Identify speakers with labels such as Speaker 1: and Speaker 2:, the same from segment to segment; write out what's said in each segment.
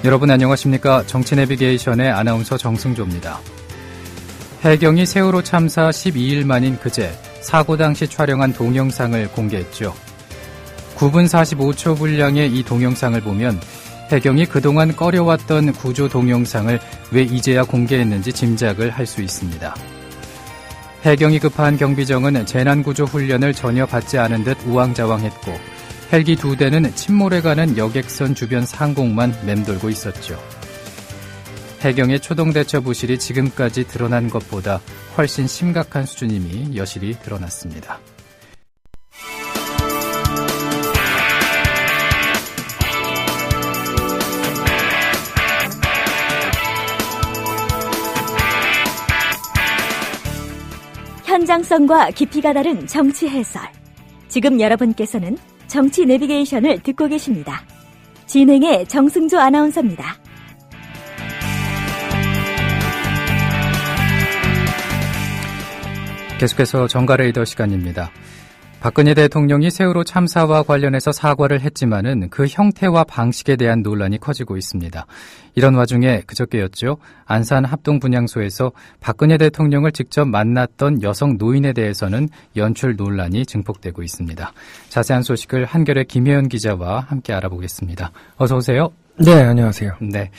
Speaker 1: 여러분 안녕하십니까? 정치 내비게이션의 아나운서 정승조입니다. 해경이 세월호 참사 12일 만인 그제 사고 당시 촬영한 동영상을 공개했죠. 9분 45초 분량의 이 동영상을 보면 해경이 그동안 꺼려왔던 구조 동영상을 왜 이제야 공개했는지 짐작을 할 수 있습니다. 해경이 급한 경비정은 재난구조 훈련을 전혀 받지 않은 듯 우왕좌왕했고 헬기 2대는 침몰해가는 여객선 주변 상공만 맴돌고 있었죠. 해경의 초동대처 부실이 지금까지 드러난 것보다 훨씬 심각한 수준임이 여실히 드러났습니다.
Speaker 2: 현장성과 깊이가 다른 정치 해설. 지금 여러분께서는 정치 내비게이션을 듣고 계십니다. 진행의 정승조 아나운서입니다.
Speaker 1: 계속해서 정가레이더 시간입니다. 박근혜 대통령이 세월호 참사와 관련해서 사과를 했지만은 그 형태와 방식에 대한 논란이 커지고 있습니다. 이런 와중에 그저께였죠. 안산 합동분향소에서 박근혜 대통령을 직접 만났던 여성 노인에 대해서는 연출 논란이 증폭되고 있습니다. 자세한 소식을 한겨레 김혜연 기자와 함께 알아보겠습니다. 어서 오세요.
Speaker 3: 네, 안녕하세요.
Speaker 1: 네,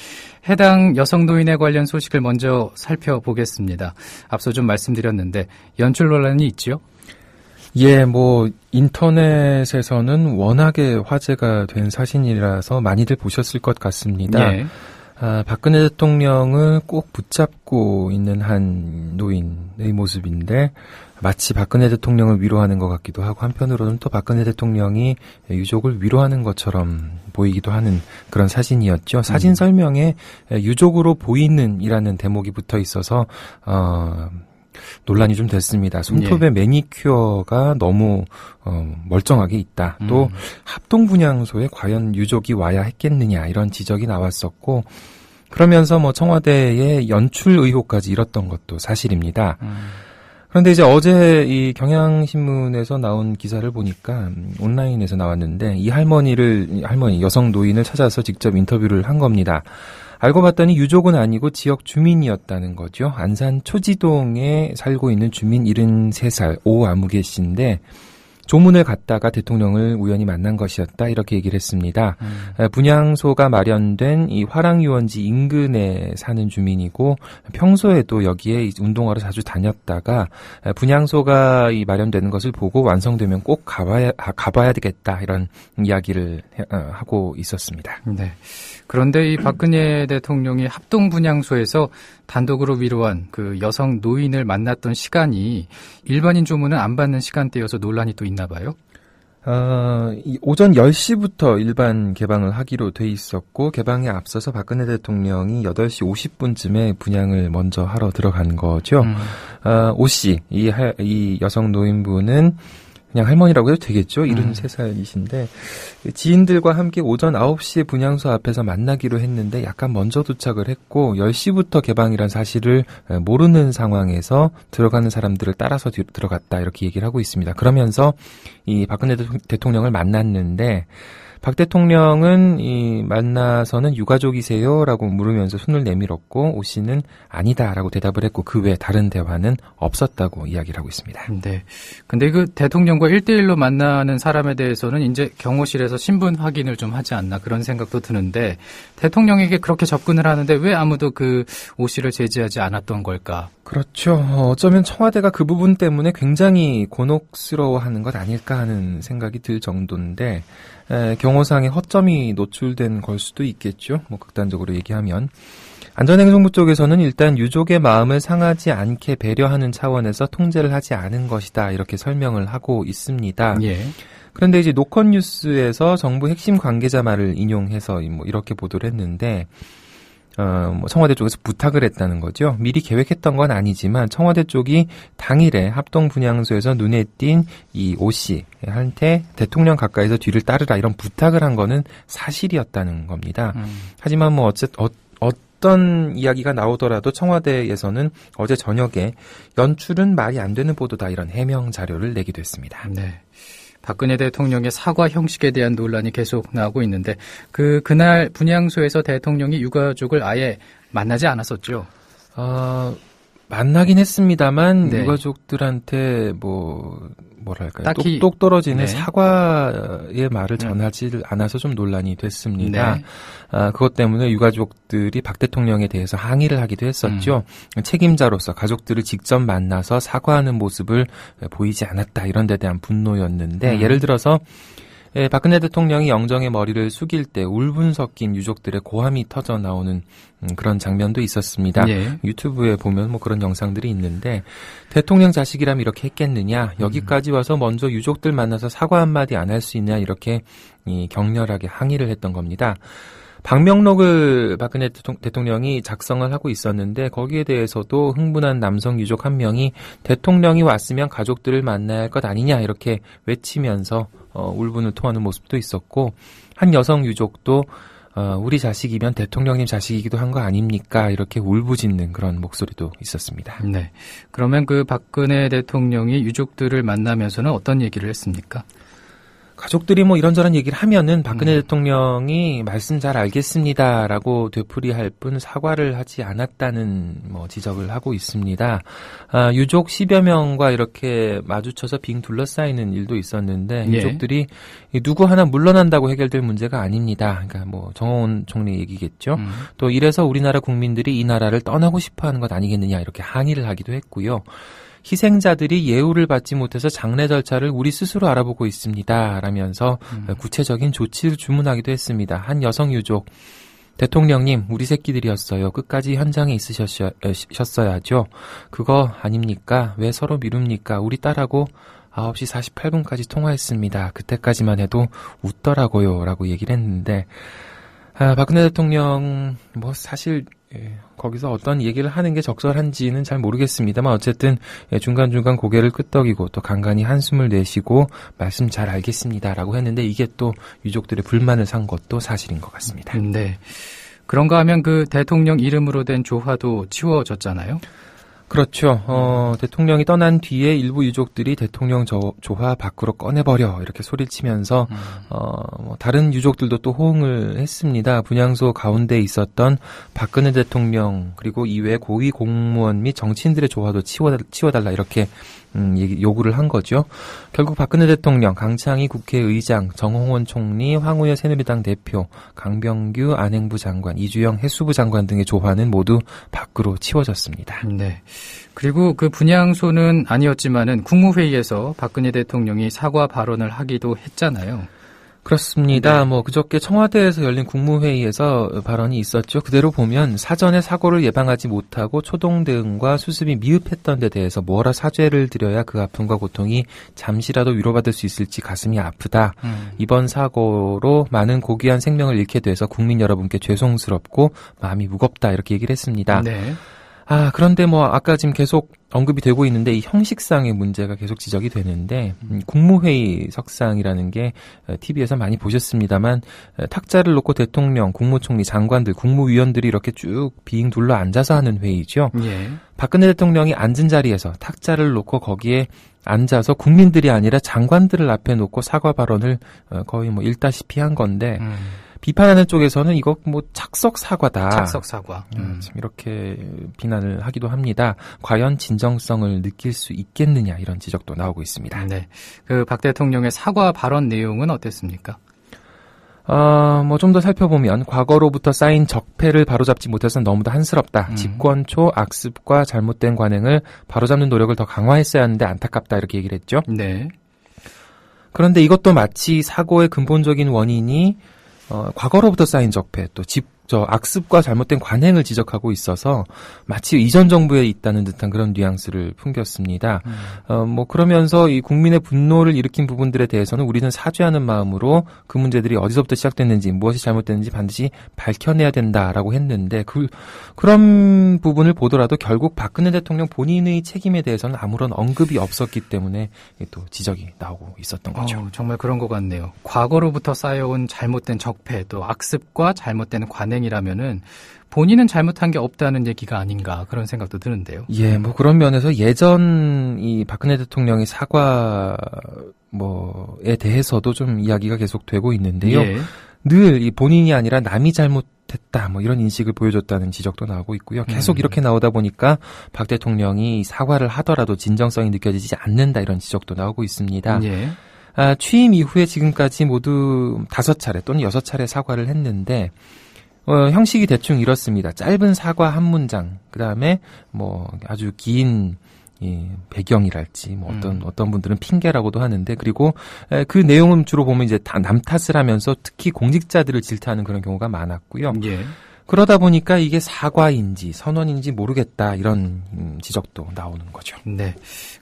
Speaker 1: 해당 여성 노인에 관련 소식을 먼저 살펴보겠습니다. 앞서 좀 말씀드렸는데 연출 논란이 있죠?
Speaker 3: 예, 인터넷에서는 워낙에 화제가 된 사진이라서 많이들 보셨을 것 같습니다.
Speaker 1: 예.
Speaker 3: 박근혜 대통령을 꼭 붙잡고 있는 한 노인의 모습인데 마치 박근혜 대통령을 위로하는 것 같기도 하고 한편으로는 또 박근혜 대통령이 유족을 위로하는 것처럼 보이기도 하는 그런 사진이었죠. 사진 설명에 유족으로 보이는 이라는 대목이 붙어 있어서 논란이 좀 됐습니다. 손톱의 매니큐어가 너무 멀쩡하게 있다. 또 합동분향소에 과연 유족이 와야 했겠느냐 이런 지적이 나왔었고 그러면서 청와대의 연출 의혹까지 일었던 것도 사실입니다. 그런데 이제 어제 이 경향신문에서 나온 기사를 보니까 온라인에서 나왔는데 이 할머니 여성 노인을 찾아서 직접 인터뷰를 한 겁니다. 알고 봤더니 유족은 아니고 지역 주민이었다는 거죠. 안산 초지동에 살고 있는 주민 73살 오아무개 씨인데 조문을 갔다가 대통령을 우연히 만난 것이었다 이렇게 얘기를 했습니다. 분향소가 마련된 이 화랑유원지 인근에 사는 주민이고 평소에도 여기에 운동하러 자주 다녔다가 분향소가 마련되는 것을 보고 완성되면 꼭 가봐야 되겠다 이런 이야기를 하고 있었습니다.
Speaker 1: 네. 그런데 이 박근혜 대통령이 합동분향소에서 단독으로 위로한 그 여성 노인을 만났던 시간이 일반인 조문은 안 받는 시간대여서 논란이 또 있나 봐요?
Speaker 3: 오전 10시부터 일반 개방을 하기로 돼 있었고 개방에 앞서서 박근혜 대통령이 8시 50분쯤에 분향을 먼저 하러 들어간 거죠. 오 씨, 이 여성 노인분은 그냥 할머니라고 해도 되겠죠. 73살이신데 지인들과 함께 오전 9시에 분향소 앞에서 만나기로 했는데 약간 먼저 도착을 했고 10시부터 개방이란 사실을 모르는 상황에서 들어가는 사람들을 따라서 들어갔다 이렇게 얘기를 하고 있습니다. 그러면서 이 박근혜 대통령을 만났는데 박 대통령은 만나서는 유가족이세요라고 물으면서 손을 내밀었고 오 씨는 아니다라고 대답을 했고 그 외에 다른 대화는 없었다고 이야기를 하고 있습니다.
Speaker 1: 네. 근데 그 대통령과 1대1로 만나는 사람에 대해서는 이제 경호실에서 신분 확인을 좀 하지 않나 그런 생각도 드는데 대통령에게 그렇게 접근을 하는데 왜 아무도 그 오 씨를 제지하지 않았던 걸까?
Speaker 3: 그렇죠. 어쩌면 청와대가 그 부분 때문에 굉장히 곤혹스러워하는 것 아닐까 하는 생각이 들 정도인데 경호상의 허점이 노출된 걸 수도 있겠죠. 극단적으로 얘기하면. 안전행정부 쪽에서는 일단 유족의 마음을 상하지 않게 배려하는 차원에서 통제를 하지 않은 것이다. 이렇게 설명을 하고 있습니다.
Speaker 1: 예.
Speaker 3: 그런데 이제 노컷뉴스에서 정부 핵심 관계자 말을 인용해서 이렇게 보도를 했는데 청와대 쪽에서 부탁을 했다는 거죠. 미리 계획했던 건 아니지만 청와대 쪽이 당일에 합동분향소에서 눈에 띈 이 오 씨한테 대통령 가까이서 뒤를 따르라 이런 부탁을 한 거는 사실이었다는 겁니다. 하지만 어떤 이야기가 나오더라도 청와대에서는 어제 저녁에 연출은 말이 안 되는 보도다 이런 해명 자료를 내기도 했습니다.
Speaker 1: 네. 박근혜 대통령의 사과 형식에 대한 논란이 계속 나오고 있는데 그날 분향소에서 대통령이 유가족을 아예 만나지 않았었죠.
Speaker 3: 만나긴 했습니다만
Speaker 1: 네.
Speaker 3: 유가족들한테 뭐랄까요?
Speaker 1: 딱히
Speaker 3: 똑 떨어지는
Speaker 1: 네.
Speaker 3: 사과의 말을 전하지 않아서 좀 논란이 됐습니다.
Speaker 1: 네.
Speaker 3: 그것 때문에 유가족들이 박 대통령에 대해서 항의를 하기도 했었죠. 책임자로서 가족들을 직접 만나서 사과하는 모습을 보이지 않았다. 이런 데 대한 분노였는데 예를 들어서 박근혜 대통령이 영정의 머리를 숙일 때 울분 섞인 유족들의 고함이 터져 나오는 그런 장면도 있었습니다.
Speaker 1: 예.
Speaker 3: 유튜브에 보면 그런 영상들이 있는데 대통령 자식이라면 이렇게 했겠느냐, 여기까지 와서 먼저 유족들 만나서 사과 한마디 안 할 수 있냐, 이렇게 격렬하게 항의를 했던 겁니다. 방명록을 박근혜 대통령이 작성을 하고 있었는데 거기에 대해서도 흥분한 남성 유족 한 명이 대통령이 왔으면 가족들을 만나야 할 것 아니냐, 이렇게 외치면서 울분을 토하는 모습도 있었고, 한 여성 유족도 우리 자식이면 대통령님 자식이기도 한 거 아닙니까, 이렇게 울부짖는 그런 목소리도 있었습니다.
Speaker 1: 네. 그러면 박근혜 대통령이 유족들을 만나면서는 어떤 얘기를 했습니까?
Speaker 3: 가족들이 이런저런 얘기를 하면은 박근혜 대통령이 말씀 잘 알겠습니다라고 되풀이할 뿐 사과를 하지 않았다는 지적을 하고 있습니다. 유족 10여 명과 이렇게 마주쳐서 빙 둘러싸이는 일도 있었는데
Speaker 1: 예.
Speaker 3: 유족들이 누구 하나 물러난다고 해결될 문제가 아닙니다. 그러니까 정홍원 총리 얘기겠죠. 또 이래서 우리나라 국민들이 이 나라를 떠나고 싶어하는 것 아니겠느냐, 이렇게 항의를 하기도 했고요. 희생자들이 예우를 받지 못해서 장례 절차를 우리 스스로 알아보고 있습니다. 라면서 구체적인 조치를 주문하기도 했습니다. 한 여성 유족, 대통령님, 우리 새끼들이었어요. 끝까지 현장에 있으셨어야죠. 그거 아닙니까? 왜 서로 미룹니까? 우리 딸하고 9시 48분까지 통화했습니다. 그때까지만 해도 웃더라고요. 라고 얘기를 했는데, 박근혜 대통령, 사실, 거기서 어떤 얘기를 하는 게 적절한지는 잘 모르겠습니다만 어쨌든 중간중간 고개를 끄덕이고 또 간간히 한숨을 내쉬고 말씀 잘 알겠습니다라고 했는데 이게 또 유족들의 불만을 산 것도 사실인 것 같습니다.
Speaker 1: 네. 그런가 하면 대통령 이름으로 된 조화도 치워졌잖아요.
Speaker 3: 그렇죠. 대통령이 떠난 뒤에 일부 유족들이 대통령 조화 밖으로 꺼내버려, 이렇게 소리를 치면서 다른 유족들도 또 호응을 했습니다. 분향소 가운데 있었던 박근혜 대통령 그리고 이외 고위 공무원 및 정치인들의 조화도 치워달라, 이렇게 요구를 한 거죠. 결국 박근혜 대통령, 강창희 국회의장, 정홍원 총리, 황우여 새누리당 대표, 강병규 안행부 장관, 이주영 해수부 장관 등의 조화는 모두 밖으로 치워졌습니다.
Speaker 1: 네. 그리고 분향소는 아니었지만은 국무회의에서 박근혜 대통령이 사과 발언을 하기도 했잖아요.
Speaker 3: 그렇습니다. 그저께 청와대에서 열린 국무회의에서 발언이 있었죠. 그대로 보면 사전에 사고를 예방하지 못하고 초동 대응과 수습이 미흡했던 데 대해서 뭐라 사죄를 드려야 그 아픔과 고통이 잠시라도 위로받을 수 있을지 가슴이 아프다. 이번 사고로 많은 고귀한 생명을 잃게 돼서 국민 여러분께 죄송스럽고 마음이 무겁다, 이렇게 얘기를 했습니다.
Speaker 1: 네.
Speaker 3: 그런데 아까 지금 계속 언급이 되고 있는데 이 형식상의 문제가 계속 지적이 되는데 국무회의 석상이라는 게 TV에서 많이 보셨습니다만 탁자를 놓고 대통령, 국무총리, 장관들, 국무위원들이 이렇게 쭉 빙 둘러 앉아서 하는 회의죠.
Speaker 1: 예.
Speaker 3: 박근혜 대통령이 앉은 자리에서 탁자를 놓고 거기에 앉아서 국민들이 아니라 장관들을 앞에 놓고 사과 발언을 거의 읽다시피 한 건데 비판하는 쪽에서는 이거 착석 사과다.
Speaker 1: 착석 사과.
Speaker 3: 지금 이렇게 비난을 하기도 합니다. 과연 진정성을 느낄 수 있겠느냐, 이런 지적도 나오고 있습니다.
Speaker 1: 네. 박 대통령의 사과 발언 내용은 어땠습니까?
Speaker 3: 좀 더 살펴보면 과거로부터 쌓인 적폐를 바로잡지 못해서 너무도 한스럽다. 집권 초 악습과 잘못된 관행을 바로잡는 노력을 더 강화했어야 하는데 안타깝다, 이렇게 얘기를 했죠.
Speaker 1: 네.
Speaker 3: 그런데 이것도 마치 사고의 근본적인 원인이 과거로부터 쌓인 적폐, 또 악습과 잘못된 관행을 지적하고 있어서 마치 이전 정부에 있다는 듯한 그런 뉘앙스를 풍겼습니다. 그러면서 이 국민의 분노를 일으킨 부분들에 대해서는 우리는 사죄하는 마음으로 그 문제들이 어디서부터 시작됐는지, 무엇이 잘못됐는지 반드시 밝혀내야 된다라고 했는데 그런 부분을 보더라도 결국 박근혜 대통령 본인의 책임에 대해서는 아무런 언급이 없었기 때문에 또 지적이 나오고 있었던 거죠.
Speaker 1: 정말 그런 것 같네요. 과거로부터 쌓여온 잘못된 적폐, 또 악습과 잘못된 관행이라면은 본인은 잘못한 게 없다는 얘기가 아닌가, 그런 생각도 드는데요.
Speaker 3: 예, 그런 면에서 예전 이 박근혜 대통령의 사과에 사과에 대해서도 좀 이야기가 계속되고 있는데요.
Speaker 1: 예.
Speaker 3: 늘 이 본인이 아니라 남이 잘못했다 뭐 이런 인식을 보여줬다는 지적도 나오고 있고요. 계속 이렇게 나오다 보니까 박 대통령이 사과를 하더라도 진정성이 느껴지지 않는다 이런 지적도 나오고 있습니다.
Speaker 1: 예.
Speaker 3: 취임 이후에 지금까지 모두 5차례 또는 6차례 사과를 했는데 형식이 대충 이렇습니다. 짧은 사과 한 문장, 그 다음에 뭐 아주 긴 배경이랄지 뭐 어떤 분들은 핑계라고도 하는데, 그리고 그 내용은 주로 보면 이제 다 남 탓을 하면서 특히 공직자들을 질타하는 그런 경우가 많았고요.
Speaker 1: 예.
Speaker 3: 그러다 보니까 이게 사과인지 선언인지 모르겠다 이런 지적도 나오는 거죠.
Speaker 1: 네.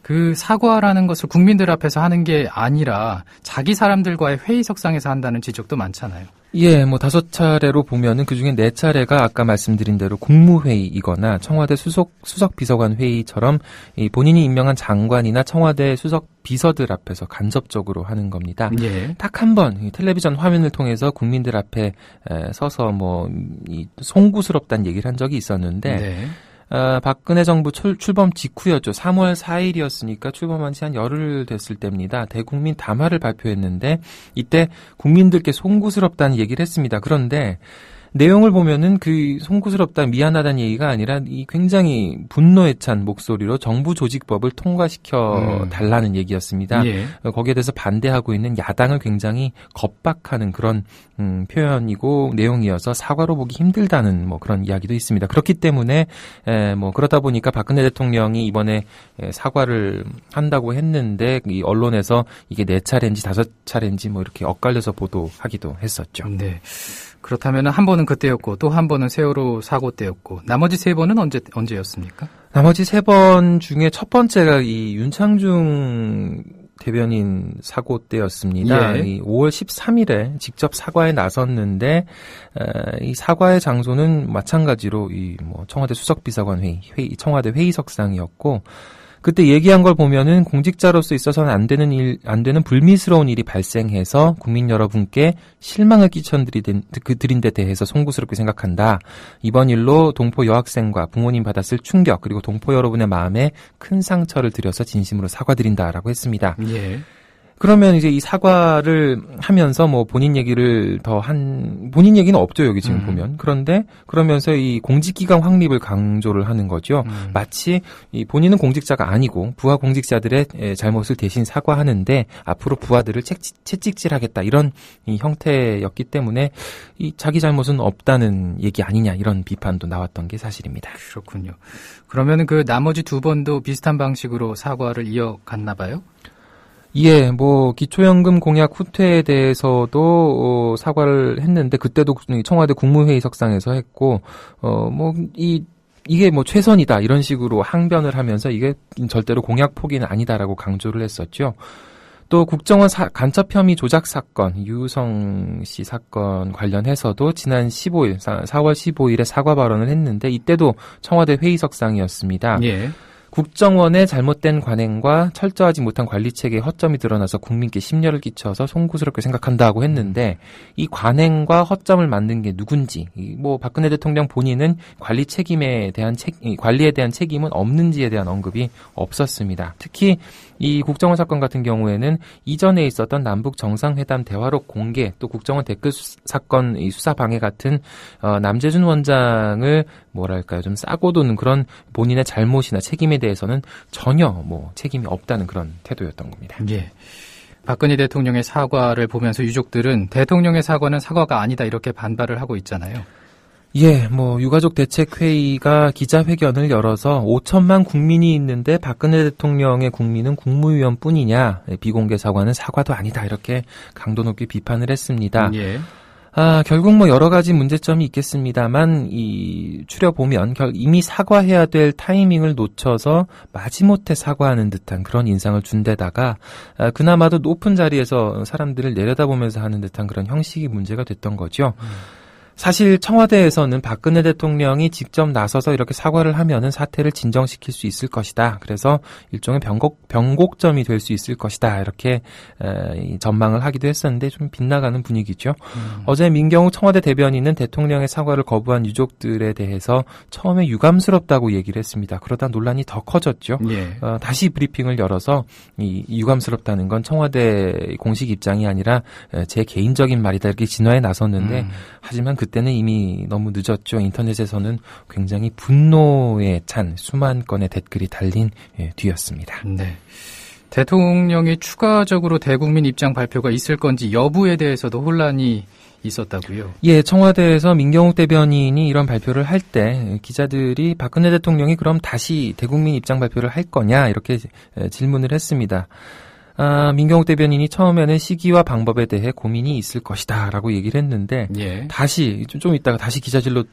Speaker 1: 그 사과라는 것을 국민들 앞에서 하는 게 아니라 자기 사람들과의 회의석상에서 한다는 지적도 많잖아요.
Speaker 3: 예, 뭐 5차례로 보면은 그중에 4차례가 아까 말씀드린 대로 국무회의이거나 청와대 수석 비서관 회의처럼 이 본인이 임명한 장관이나 청와대 수석 비서들 앞에서 간접적으로 하는 겁니다.
Speaker 1: 예.
Speaker 3: 딱 한 번 텔레비전 화면을 통해서 국민들 앞에 서서 뭐 이 송구스럽다는 얘기를 한 적이 있었는데
Speaker 1: 네.
Speaker 3: 박근혜 정부 출범 직후였죠. 3월 4일이었으니까 출범한 지 한 열흘 됐을 때입니다. 대국민 담화를 발표했는데 이때 국민들께 송구스럽다는 얘기를 했습니다. 그런데 내용을 보면은 그 송구스럽다, 미안하다는 얘기가 아니라 이 굉장히 분노에 찬 목소리로 정부 조직법을 통과시켜 달라는 얘기였습니다.
Speaker 1: 예.
Speaker 3: 거기에 대해서 반대하고 있는 야당을 굉장히 겁박하는 그런 표현이고 내용이어서 사과로 보기 힘들다는 뭐 그런 이야기도 있습니다. 그렇기 때문에 뭐 그러다 보니까 박근혜 대통령이 이번에 사과를 한다고 했는데 이 언론에서 이게 4차례인지 5차례인지 뭐 이렇게 엇갈려서 보도하기도 했었죠.
Speaker 1: 네. 그렇다면 한 번은 그때였고 또 한 번은 세월호 사고 때였고 나머지 3번은 언제였습니까?
Speaker 3: 나머지 3번 중에 첫 번째가 이 윤창중 대변인 사고 때였습니다.
Speaker 1: 예.
Speaker 3: 이 5월 13일에 직접 사과에 나섰는데 이 사과의 장소는 마찬가지로 이 뭐 청와대 수석비서관 회의, 청와대 회의석상이었고 그때 얘기한 걸 보면은 공직자로서 있어서는 안 되는 불미스러운 일이 발생해서 국민 여러분께 실망을 드린 데 대해서 송구스럽게 생각한다. 이번 일로 동포 여학생과 부모님 받았을 충격 그리고 동포 여러분의 마음에 큰 상처를 드려서 진심으로 사과드린다라고 했습니다.
Speaker 1: 예.
Speaker 3: 그러면 이제 이 사과를 하면서 뭐 본인 얘기는 없죠, 여기 지금 보면. 그런데 그러면서 이 공직기강 확립을 강조를 하는 거죠. 마치 이 본인은 공직자가 아니고 부하 공직자들의 잘못을 대신 사과하는데 앞으로 부하들을 채찍질하겠다 이런 이 형태였기 때문에 이 자기 잘못은 없다는 얘기 아니냐 이런 비판도 나왔던 게 사실입니다.
Speaker 1: 그렇군요. 그러면 그 나머지 2번도 비슷한 방식으로 사과를 이어갔나 봐요?
Speaker 3: 예, 뭐 기초연금 공약 후퇴에 대해서도 사과를 했는데 그때도 청와대 국무회의석상에서 했고 이게 뭐 최선이다 이런 식으로 항변을 하면서 이게 절대로 공약 포기는 아니다라고 강조를 했었죠. 또 국정원 간첩 혐의 조작 사건, 유성 씨 사건 관련해서도 지난 4월 15일에 사과 발언을 했는데 이때도 청와대 회의석상이었습니다.
Speaker 1: 예.
Speaker 3: 국정원의 잘못된 관행과 철저하지 못한 관리체계의 허점이 드러나서 국민께 심려를 끼쳐서 송구스럽게 생각한다고 했는데 이 관행과 허점을 만든 게 누군지, 뭐 박근혜 대통령 본인은 관리에 대한 책임은 없는지에 대한 언급이 없었습니다. 특히 이 국정원 사건 같은 경우에는 이전에 있었던 남북 정상회담 대화록 공개, 또 국정원 댓글 사건 수사 방해 같은 남재준 원장을 좀 싸고 도는 그런 본인의 잘못이나 책임에 대해서는 전혀 뭐 책임이 없다는 그런 태도였던 겁니다.
Speaker 1: 예. 박근혜 대통령의 사과를 보면서 유족들은 대통령의 사과는 사과가 아니다 이렇게 반발을 하고 있잖아요.
Speaker 3: 예, 뭐 유가족 대책회의가 기자회견을 열어서 5천만 국민이 있는데 박근혜 대통령의 국민은 국무위원뿐이냐, 비공개 사과는 사과도 아니다 이렇게 강도 높게 비판을 했습니다.
Speaker 1: 예.
Speaker 3: 결국 뭐 여러 가지 문제점이 있겠습니다만 추려보면 이미 사과해야 될 타이밍을 놓쳐서 마지못해 사과하는 듯한 그런 인상을 준 데다가 그나마도 높은 자리에서 사람들을 내려다보면서 하는 듯한 그런 형식이 문제가 됐던 거죠. 사실 청와대에서는 박근혜 대통령이 직접 나서서 이렇게 사과를 하면은 사태를 진정시킬 수 있을 것이다. 그래서 일종의 변곡점이 될 수 있을 것이다. 이렇게 전망을 하기도 했었는데 좀 빗나가는 분위기죠. 어제 민경욱 청와대 대변인은 대통령의 사과를 거부한 유족들에 대해서 처음에 유감스럽다고 얘기를 했습니다. 그러다 논란이 더 커졌죠.
Speaker 1: 예.
Speaker 3: 다시 브리핑을 열어서 이 유감스럽다는 건 청와대 공식 입장이 아니라 제 개인적인 말이다 이렇게 진화에 나섰는데 하지만 그때는 이미 너무 늦었죠. 인터넷에서는 굉장히 분노에 찬 수만 건의 댓글이 달린 뒤였습니다.
Speaker 1: 네. 대통령이 추가적으로 대국민 입장 발표가 있을 건지 여부에 대해서도 혼란이 있었다고요?
Speaker 3: 예, 청와대에서 민경욱 대변인이 이런 발표를 할 때 기자들이 박근혜 대통령이 그럼 다시 대국민 입장 발표를 할 거냐 이렇게 질문을 했습니다. 민경욱 대변인이 처음에는 시기와 방법에 대해 고민이 있을 것이다 라고 얘기를 했는데
Speaker 1: 예.
Speaker 3: 다시 좀 이따가 다시 기자실로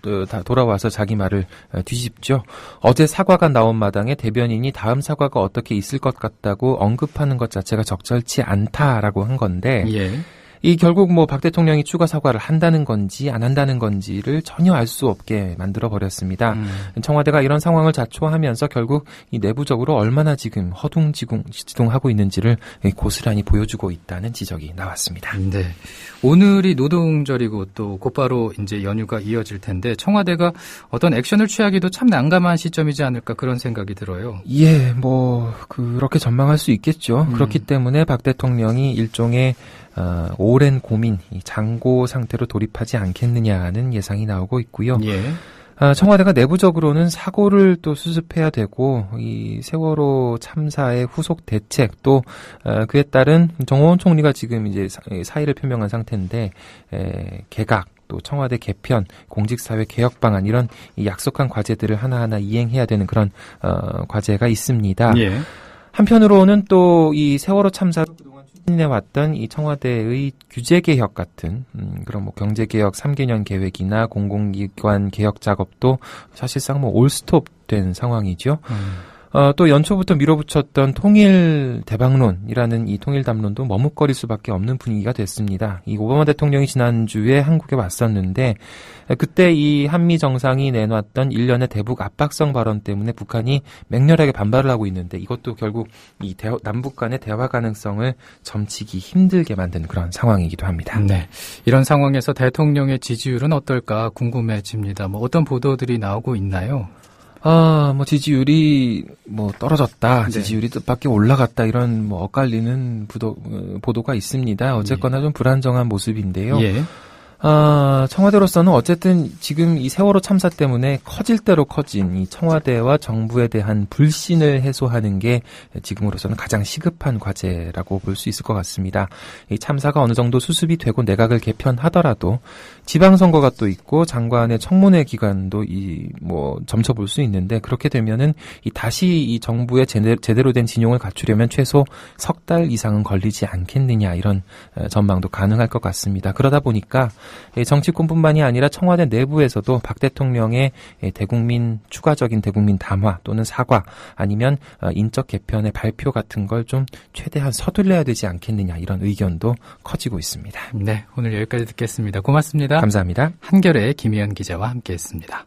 Speaker 3: 돌아와서 자기 말을 뒤집죠. 어제 사과가 나온 마당에 대변인이 다음 사과가 어떻게 있을 것 같다고 언급하는 것 자체가 적절치 않다라고 한 건데
Speaker 1: 예.
Speaker 3: 이 결국 뭐 박 대통령이 추가 사과를 한다는 건지 안 한다는 건지를 전혀 알 수 없게 만들어 버렸습니다. 청와대가 이런 상황을 자초하면서 결국 이 내부적으로 얼마나 지금 허둥지둥하고 있는지를 고스란히 보여주고 있다는 지적이 나왔습니다.
Speaker 1: 네. 오늘이 노동절이고 또 곧바로 이제 연휴가 이어질 텐데 청와대가 어떤 액션을 취하기도 참 난감한 시점이지 않을까 그런 생각이 들어요.
Speaker 3: 예, 뭐 그렇게 전망할 수 있겠죠. 그렇기 때문에 박 대통령이 일종의 오랜 고민, 장고 상태로 돌입하지 않겠느냐는 예상이 나오고 있고요.
Speaker 1: 예.
Speaker 3: 청와대가 내부적으로는 사고를 또 수습해야 되고 이 세월호 참사의 후속 대책 또 그에 따른 정호원 총리가 지금 이제 사의를 표명한 상태인데 개각 또 청와대 개편, 공직사회 개혁 방안 이런 이 약속한 과제들을 하나하나 이행해야 되는 그런 과제가 있습니다.
Speaker 1: 예.
Speaker 3: 한편으로는 또 이 세월호 참사로 그동안 추진해왔던 이 청와대의 규제 개혁 같은 그런 뭐 경제 개혁 3개년 계획이나 공공기관 개혁 작업도 사실상 뭐 올스톱된 상황이죠. 또 연초부터 밀어붙였던 통일 대박론이라는 이 통일 담론도 머뭇거릴 수밖에 없는 분위기가 됐습니다. 이 오바마 대통령이 지난주에 한국에 왔었는데 그때 이 한미 정상이 내놨던 일련의 대북 압박성 발언 때문에 북한이 맹렬하게 반발을 하고 있는데 이것도 결국 이 남북 간의 대화 가능성을 점치기 힘들게 만든 그런 상황이기도 합니다.
Speaker 1: 네. 이런 상황에서 대통령의 지지율은 어떨까 궁금해집니다. 뭐 어떤 보도들이 나오고 있나요?
Speaker 3: 뭐 지지율이 뭐 떨어졌다,
Speaker 1: 네.
Speaker 3: 지지율이 뜻밖에 올라갔다 이런 뭐 엇갈리는 보도가 있습니다. 어쨌거나 좀 불안정한 모습인데요.
Speaker 1: 예.
Speaker 3: 청와대로서는 어쨌든 지금 이 세월호 참사 때문에 커질 대로 커진 이 청와대와 정부에 대한 불신을 해소하는 게 지금으로서는 가장 시급한 과제라고 볼 수 있을 것 같습니다. 이 참사가 어느 정도 수습이 되고 내각을 개편하더라도 지방선거가 또 있고 장관의 청문회 기간도 점쳐볼 수 있는데 그렇게 되면은 다시 이 정부의 제대로 된 진용을 갖추려면 최소 석 달 이상은 걸리지 않겠느냐 이런 전망도 가능할 것 같습니다. 그러다 보니까 정치권뿐만이 아니라 청와대 내부에서도 박 대통령의 추가적인 대국민 담화 또는 사과 아니면 인적 개편의 발표 같은 걸 좀 최대한 서둘러야 되지 않겠느냐 이런 의견도 커지고 있습니다.
Speaker 1: 네, 오늘 여기까지 듣겠습니다. 고맙습니다.
Speaker 3: 감사합니다.
Speaker 1: 한겨레의 김희연 기자와 함께했습니다.